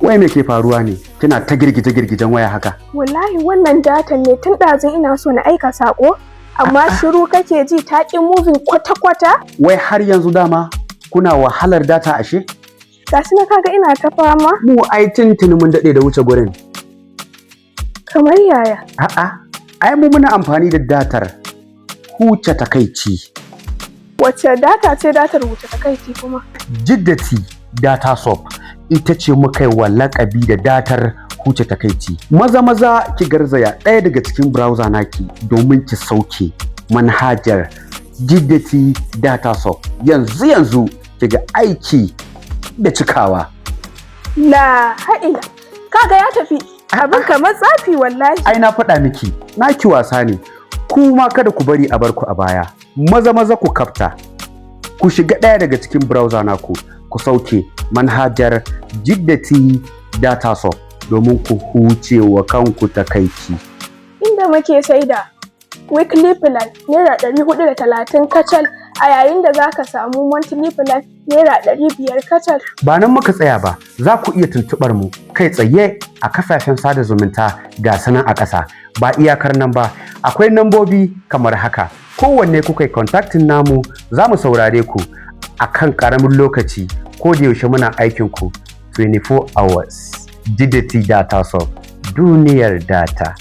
Wai me ke faruwa ne? Kina ta girgije-girgijen waya haka? Wallahi wannan datan ne tun ɗazun ina so na aika sako, amma shiru kake ji ta ƙi moving kwata-kwata. Wai har yanzu dama kuna wahalar data ashe? Gashi na kaga ina ta fama. Mu ai tuntuni mun daɗe da wuce gurin. Kamar yaya? Ai mu muna amfani da datar huce takaici. Wacce data ce datar huce takaici kuma? Jedderty data soap ita ce muka yi wa lakabi da datar huce takaici. Maza ki garzaya ɗaya daga cikin browser naki domin ki sauke manhajar Jedderty data soap. Yanzu ki ga aiki da cikawa. La ha'ila, kaga ya tafi. Abin kamar tsafi wallahi. Ai na faɗa miki, naki wasa ne. Kuma kada ku bari a barku a baya. Maza ku kafta. Ku shiga ɗaya daga cikin browser naku, ku sauke manhajar Jedderty data soap domin ku huce wa kanku takaici. Inda muke saida weekly plan naira 430 kacal, a yayin da zaka samu monthly plan naira 500 kacal. Ba nan muka tsaya ba, za ku iya tuntuɓar mu kai tsaye a kafafen sada zumunta ga sanan a ƙasa. Ba iyakar nan ba, akwai nambobi kamar haka. Kowanne kuka yi contacting namu, za mu saurare ku a kan ƙaramin lokaci. Ko da yaushe muna aikin ku 24 hours. Jedderty data soap, duniyar data.